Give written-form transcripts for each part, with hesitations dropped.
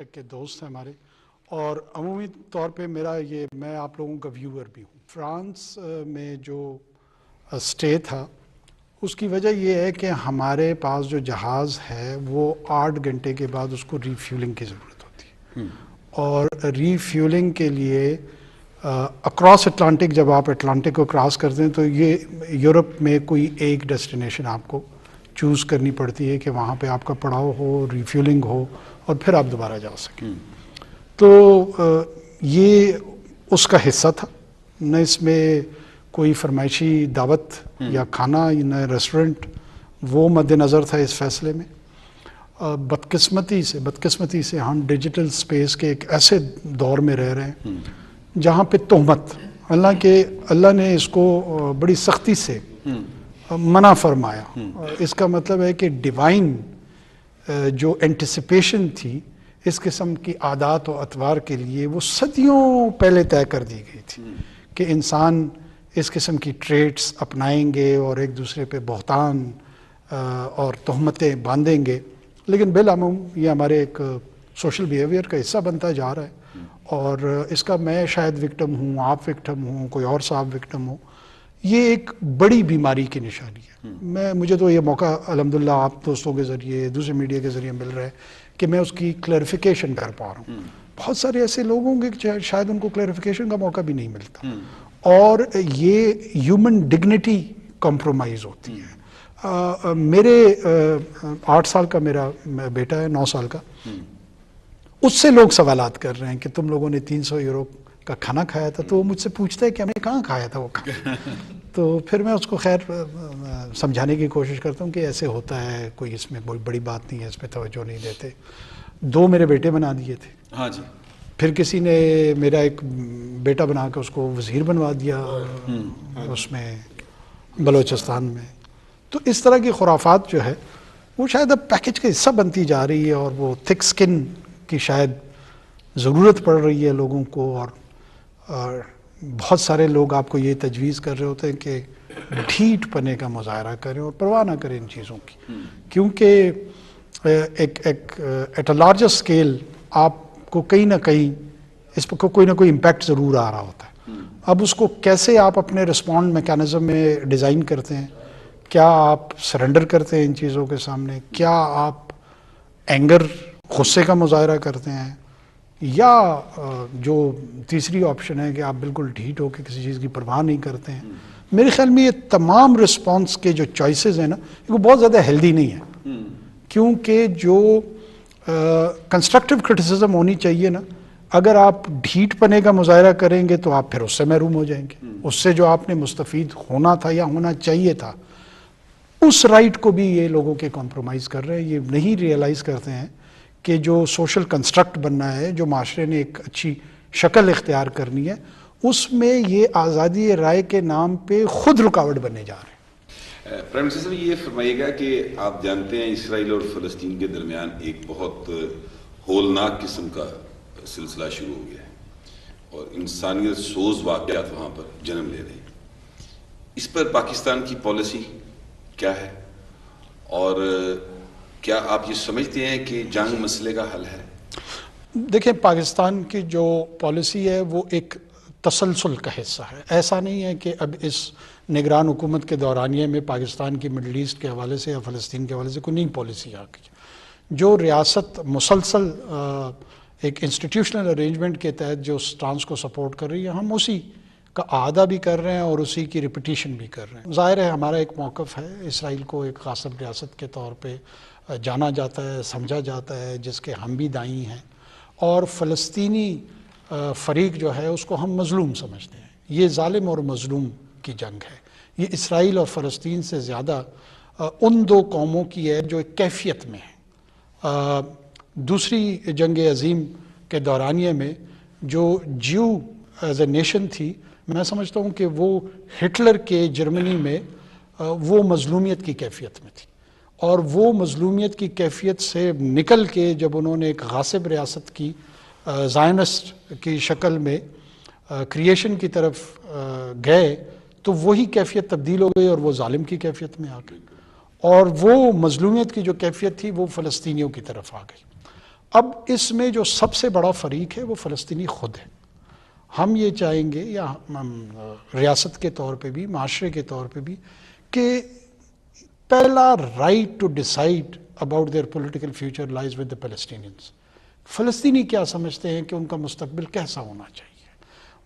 کے دوست ہیں ہمارے، اور عمومی طور پہ میں آپ لوگوں کا ویور بھی ہوں۔ فرانس میں جو اسٹے تھا اس کی وجہ یہ ہے کہ ہمارے پاس جو جہاز ہے وہ 8 گھنٹے کے بعد اس کو ری فیولنگ کی ضرورت ہوتی ہے، اور ری فیولنگ کے لیے اکراس اٹلانٹک جب آپ اٹلانٹک کو کراس کرتے ہیں تو یہ یورپ میں کوئی ایک ڈیسٹینیشن آپ کو چوز کرنی پڑتی ہے کہ وہاں پہ آپ کا پڑاؤ ہو، ری فیولنگ ہو، اور پھر آپ دوبارہ جا سکیں۔ تو یہ اس کا حصہ تھا، نہ اس میں کوئی فرمائشی دعوت یا کھانا نہ ریسٹورنٹ، وہ مد نظر تھا اس فیصلے میں۔ بدقسمتی سے ہم ڈیجیٹل سپیس کے ایک ایسے دور میں رہ رہے ہیں جہاں پہ تہمت، حالانکہ اللہ نے اس کو بڑی سختی سے منع فرمایا۔ اس کا مطلب ہے کہ ڈیوائن جو اینٹیسپیشن تھی اس قسم کی عادات و اطوار کے لیے وہ صدیوں پہلے طے کر دی گئی تھی کہ انسان اس قسم کی ٹریٹس اپنائیں گے اور ایک دوسرے پہ بہتان اور تہمتیں باندھیں گے، لیکن بالعموم یہ ہمارے ایک سوشل بیہیویئر کا حصہ بنتا جا رہا ہے، اور اس کا میں شاید وکٹم ہوں، آپ وکٹم ہوں، کوئی اور صاحب وکٹم ہو۔ یہ ایک بڑی بیماری کی نشانی ہے۔ مجھے تو یہ موقع الحمدللہ آپ دوستوں کے ذریعے، دوسرے میڈیا کے ذریعے مل رہا ہے کہ میں اس کی کلیریفیکیشن کر پا رہا ہوں۔ بہت سارے ایسے لوگ ہوں گے کہ شاید ان کو کلیریفیکیشن کا موقع بھی نہیں ملتا، اور یہ ہیومن ڈگنیٹی کمپرومائز ہوتی ہے۔ میرے 8 سال کا میرا بیٹا ہے، 9 سال کا، اس سے لوگ سوالات کر رہے ہیں کہ تم لوگوں نے 300 یورو کا کھانا کھایا تھا، تو وہ مجھ سے پوچھتا ہے کہ ہم نے کہاں کھایا تھا وہ کھانا۔ تو پھر میں اس کو خیر سمجھانے کی کوشش کرتا ہوں کہ ایسے ہوتا ہے، کوئی اس میں بڑی بات نہیں ہے، اس پہ توجہ نہیں دیتے۔ 2 میرے بیٹے بنا دیے تھے، ہاں جی، پھر کسی نے میرا ایک بیٹا بنا کے اس کو وزیر بنوا دیا اس میں بلوچستان میں۔ تو اس طرح کی خرافات جو ہے وہ شاید اب پیکج کا حصہ بنتی جا رہی ہے، اور وہ تھک سکن کی شاید ضرورت پڑ رہی ہے لوگوں کو، اور بہت سارے لوگ آپ کو یہ تجویز کر رہے ہوتے ہیں کہ ڈھیٹ پنے کا مظاہرہ کریں اور پرواہ نہ کریں ان چیزوں کی، کیونکہ ایٹ اے لارجر اسکیل آپ کو کہیں نہ کہیں اس پر کوئی نہ کوئی امپیکٹ ضرور آ رہا ہوتا ہے۔ اب اس کو کیسے آپ اپنے رسپونڈ میکانزم میں ڈیزائن کرتے ہیں، کیا آپ سرنڈر کرتے ہیں ان چیزوں کے سامنے، کیا آپ اینگر، غصے کا مظاہرہ کرتے ہیں، یا جو تیسری آپشن ہے کہ آپ بالکل ڈھیٹ ہو کے کسی چیز کی پرواہ نہیں کرتے ہیں۔ میرے خیال میں یہ تمام رسپانس کے جو چوائسیز ہیں نا وہ بہت زیادہ ہیلدی نہیں ہیں، کیونکہ جو کنسٹرکٹیو کرٹیسزم ہونی چاہیے نا، اگر آپ ڈھیٹ پنے کا مظاہرہ کریں گے تو آپ پھر اس سے محروم ہو جائیں گے، اس سے جو آپ نے مستفید ہونا تھا یا ہونا چاہیے تھا، اس رائٹ کو بھی یہ لوگوں کے کمپرومائز کر رہے ہیں۔ یہ نہیں ریئلائز کرتے ہیں کہ جو سوشل کنسٹرکٹ بننا ہے، جو معاشرے نے ایک اچھی شکل اختیار کرنی ہے، اس میں یہ آزادی رائے کے نام پہ خود رکاوٹ بننے جا رہے ہیں۔ پرائم منسٹر صاحب یہ فرمائیے گا کہ آپ جانتے ہیں اسرائیل اور فلسطین کے درمیان ایک بہت ہولناک قسم کا سلسلہ شروع ہو گیا ہے اور انسانیت سوز واقعات وہاں پر جنم لے رہے ہیں۔ اس پر پاکستان کی پالیسی کیا ہے، اور کیا آپ یہ سمجھتے ہیں کہ جنگ مسئلے کا حل ہے؟ دیکھیں، پاکستان کی جو پالیسی ہے وہ ایک تسلسل کا حصہ ہے۔ ایسا نہیں ہے کہ اب اس نگران حکومت کے دورانیے میں پاکستان کی مڈل ایسٹ کے حوالے سے یا فلسطین کے حوالے سے کوئی نئی پالیسی آ گئی۔ جو ریاست مسلسل ایک انسٹیٹیوشنل ارینجمنٹ کے تحت جو سٹانس کو سپورٹ کر رہی ہے، ہم اسی کا اعادہ بھی کر رہے ہیں اور اسی کی ریپیٹیشن بھی کر رہے ہیں۔ ظاہر ہے ہمارا ایک موقف ہے، اسرائیل کو ایک غاصب ریاست کے طور پہ جانا جاتا ہے، سمجھا جاتا ہے، جس کے ہم بھی دائیں ہیں، اور فلسطینی فریق جو ہے اس کو ہم مظلوم سمجھتے ہیں۔ یہ ظالم اور مظلوم کی جنگ ہے۔ یہ اسرائیل اور فلسطین سے زیادہ ان 2 قوموں کی ہے جو ایک کیفیت میں ہیں۔ دوسری جنگ عظیم کے دورانیے میں جو جیو ایز اے نیشن تھی، میں سمجھتا ہوں کہ وہ ہٹلر کے جرمنی میں وہ مظلومیت کی کیفیت میں تھی، اور وہ مظلومیت کی کیفیت سے نکل کے جب انہوں نے ایک غاصب ریاست کی زائنسٹ کی شکل میں کریشن کی طرف گئے تو وہی کیفیت تبدیل ہو گئی اور وہ ظالم کی کیفیت میں آ گئی، اور وہ مظلومیت کی جو کیفیت تھی وہ فلسطینیوں کی طرف آ گئی۔ اب اس میں جو سب سے بڑا فریق ہے وہ فلسطینی خود ہے. ہم یہ چاہیں گے یا ریاست کے طور پہ بھی، معاشرے کے طور پہ بھی، کہ پہلا right to decide about their political future lies with the Palestinians. فلسطینی کیا سمجھتے ہیں کہ ان کا مستقبل کیسا ہونا چاہیے،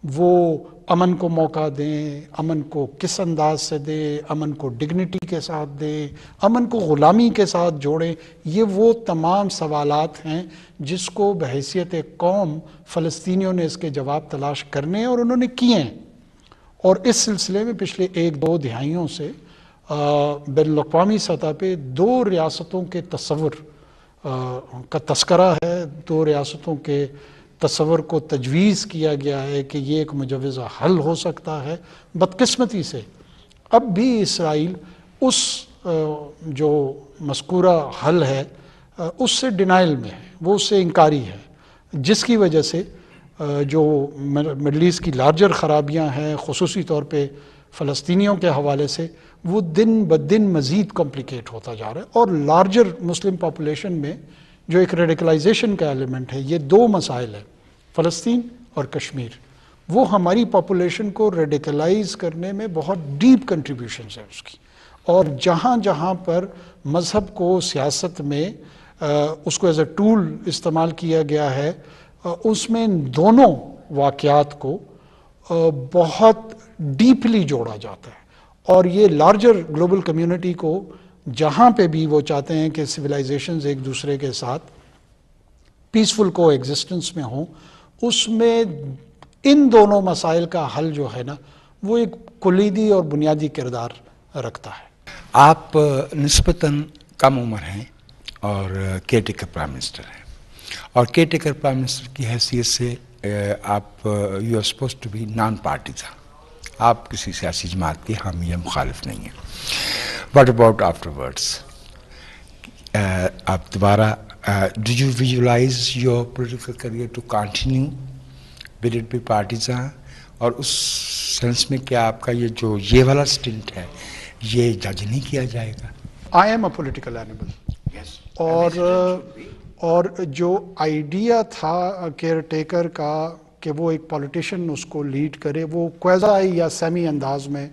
وہ امن کو موقع دیں، امن کو کس انداز سے دیں، امن کو ڈگنیٹی کے ساتھ دیں، امن کو غلامی کے ساتھ جوڑیں. یہ وہ تمام سوالات ہیں جس کو بحیثیت قوم فلسطینیوں نے اس کے جواب تلاش کرنے ہیں اور انہوں نے کیے ہیں. اور اس سلسلے میں پچھلے 1-2 دہائیوں سے بین الاقوامی سطح پہ 2 ریاستوں کے تصور کا تذکرہ ہے، 2 ریاستوں کے تصور کو تجویز کیا گیا ہے کہ یہ ایک مجوزہ حل ہو سکتا ہے. بدقسمتی سے اب بھی اسرائیل اس جو مذکورہ حل ہے اس سے ڈینائل میں ہے، وہ اس سے انکاری ہے، جس کی وجہ سے جو مڈل ایسٹ کی لارجر خرابیاں ہیں خصوصی طور پہ فلسطینیوں کے حوالے سے، وہ دن بدن مزید کمپلیکیٹ ہوتا جا رہا ہے. اور لارجر مسلم پاپولیشن میں جو ایک ریڈیکلائزیشن کا ایلیمنٹ ہے، یہ 2 مسائل ہیں، فلسطین اور کشمیر. وہ ہماری پاپولیشن کو ریڈیکلائز کرنے میں بہت ڈیپ کنٹریبیوشنز ہے اس کی. اور جہاں جہاں پر مذہب کو سیاست میں اس کو ایز اے ٹول استعمال کیا گیا ہے، اس میں دونوں واقعات کو بہت ڈیپلی جوڑا جاتا ہے. اور یہ لارجر گلوبل کمیونٹی کو جہاں پہ بھی وہ چاہتے ہیں کہ سویلائزیشنز ایک دوسرے کے ساتھ پیسفل کو ایگزسٹنس میں ہوں، اس میں ان دونوں مسائل کا حل جو ہے نا وہ ایک کلیدی اور بنیادی کردار رکھتا ہے. آپ نسبتاً کم عمر ہیں اور کیئر ٹیکر پرائم منسٹر ہیں، اور کیئر ٹیکر پرائم منسٹر کی حیثیت سے آپ you are supposed to be non partisan, آپ کسی سیاسی جماعت کے حامی یا مخالف نہیں ہیں. What about afterwards? آپ دوبارہ do you visualise your political career to continue will it be partisan? اور اس سینس میں کیا آپ کا یہ والا سٹنٹ ہے یہ جج نہیں کیا جائے گا؟ I am a political animal. اور جو آئیڈیا تھا کیئر ٹیکر کا کہ وہ ایک پولیٹیشین اس کو لیڈ کرے، وہ کوئزائی یا سیمی انداز میں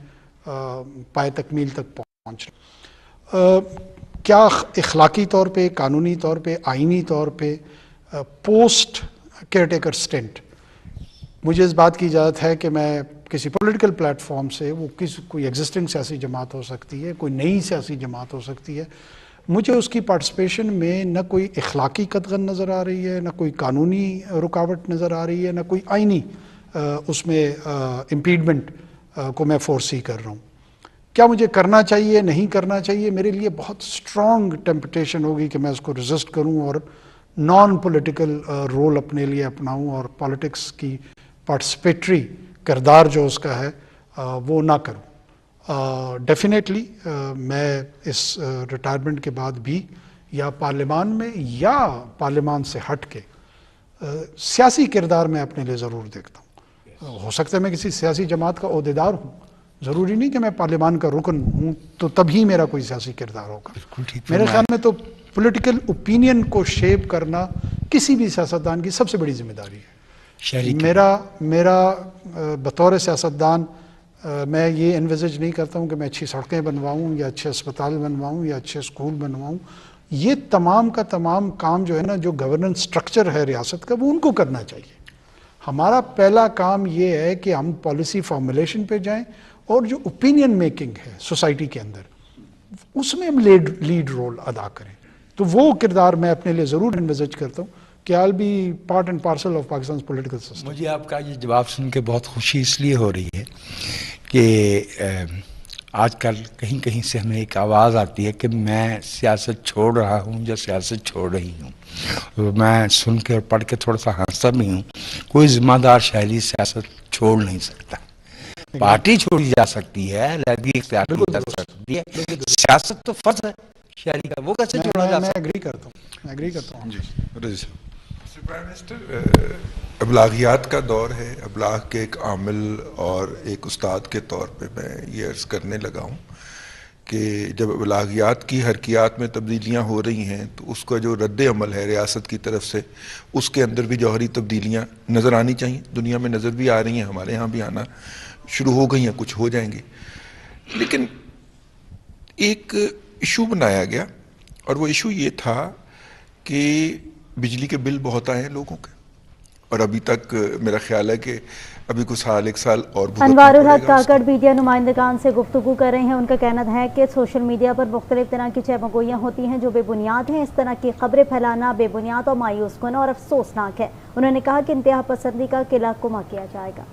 پائے تکمیل تک پہنچ رہا. کیا اخلاقی طور پہ، قانونی طور پہ، آئینی طور پہ پوسٹ کیئر ٹیکر سٹنٹ مجھے اس بات کی اجازت ہے کہ میں کسی پولیٹیکل پلیٹ فارم سے، وہ کوئی ایگزسٹنگ سیاسی جماعت ہو سکتی ہے، کوئی نئی سیاسی جماعت ہو سکتی ہے، مجھے اس کی پارٹیسپیشن میں نہ کوئی اخلاقی قدغن نظر آ رہی ہے، نہ کوئی قانونی رکاوٹ نظر آ رہی ہے، نہ کوئی آئینی اس میں امپیڈمنٹ کو میں فورسی کر رہا ہوں. کیا مجھے کرنا چاہیے، نہیں کرنا چاہیے؟ میرے لیے بہت اسٹرانگ ٹیمپٹیشن ہوگی کہ میں اس کو ریزسٹ کروں اور نان پولیٹیکل رول اپنے لیے اپناؤں اور پالیٹکس کی پارٹیسپیٹری کردار جو اس کا ہے وہ نہ کروں. ڈیفینیٹلی میں اس ریٹائرمنٹ کے بعد بھی یا پارلیمان میں یا پارلیمان سے ہٹ کے سیاسی کردار میں اپنے لیے ضرور دیکھتا ہوں. ہو سکتا ہے میں کسی سیاسی جماعت کا عہدیدار ہوں، ضروری نہیں کہ میں پارلیمان کا رکن ہوں تو تبھی میرا کوئی سیاسی کردار ہوگا. میرے خیال میں تو پولیٹیکل اوپینین کو شیپ کرنا کسی بھی سیاستدان کی سب سے بڑی ذمہ داری ہے. میرا بطور سیاستدان میں یہ انویزج نہیں کرتا ہوں کہ میں اچھی سڑکیں بنواؤں یا اچھے اسپتال بنواؤں یا اچھے اسکول بنواؤں. یہ تمام کا تمام کام جو ہے نا، جو گورننس سٹرکچر ہے ریاست کا، وہ ان کو کرنا چاہیے. ہمارا پہلا کام یہ ہے کہ ہم پالیسی فارمولیشن پہ جائیں اور جو اوپینین میکنگ ہے سوسائٹی کے اندر اس میں ہم لیڈ رول ادا کریں. تو وہ کردار میں اپنے لیے ضرور انویزج کرتا ہوں کہ I'll be part and parcel of Pakistan's political system. مجھے آپ کا یہ جواب سن کے بہت خوشی اس لیے ہو رہی ہے کہ آج کل کہیں کہیں سے ہمیں ایک آواز آتی ہے کہ میں سیاست چھوڑ رہا ہوں یا سیاست چھوڑ رہی ہوں. میں سن کے اور پڑھ کے تھوڑا سا ہنستا بھی ہوں. کوئی ذمہ دار شہری سیاست چھوڑ نہیں سکتا. پارٹی چھوڑی جا سکتی ہے، علیحدگی اختیار کی جا سکتی ہے، سیاست تو فرض ہے شہری کا، وہ کیسے چھوڑا جا سکتا ہے؟ میں ایگری کرتا ہوں. جی پرائم منسٹر، ابلاغیات کا دور ہے. ابلاغ کے ایک عامل اور ایک استاد کے طور پہ میں یہ عرض کرنے لگا ہوں کہ جب ابلاغیات کی حرکیات میں تبدیلیاں ہو رہی ہیں تو اس کا جو رد عمل ہے ریاست کی طرف سے اس کے اندر بھی جوہری تبدیلیاں نظر آنی چاہیے. دنیا میں نظر بھی آ رہی ہیں, ہمارے ہاں بھی آنا شروع ہو گئی ہیں, کچھ ہو جائیں گے. لیکن ایک ایشو بنایا گیا اور وہ ایشو یہ تھا کہ بجلی کے بل بہت آئے ہیں لوگوں کے, اور ابھی تک میرا خیال ہے کہ ابھی کچھ سال ایک سال اور انوار الحق کاکڑ میڈیا نمائندگان سے گفتگو کر رہے ہیں. ان کا کہنا ہے کہ سوشل میڈیا پر مختلف طرح کی چہمگوئیاں ہوتی ہیں جو بے بنیاد ہیں. اس طرح کی خبریں پھیلانا بے بنیاد اور مایوس کن اور افسوسناک ہے. انہوں نے کہا کہ انتہا پسندی کا قلعہ کما کیا جائے گا.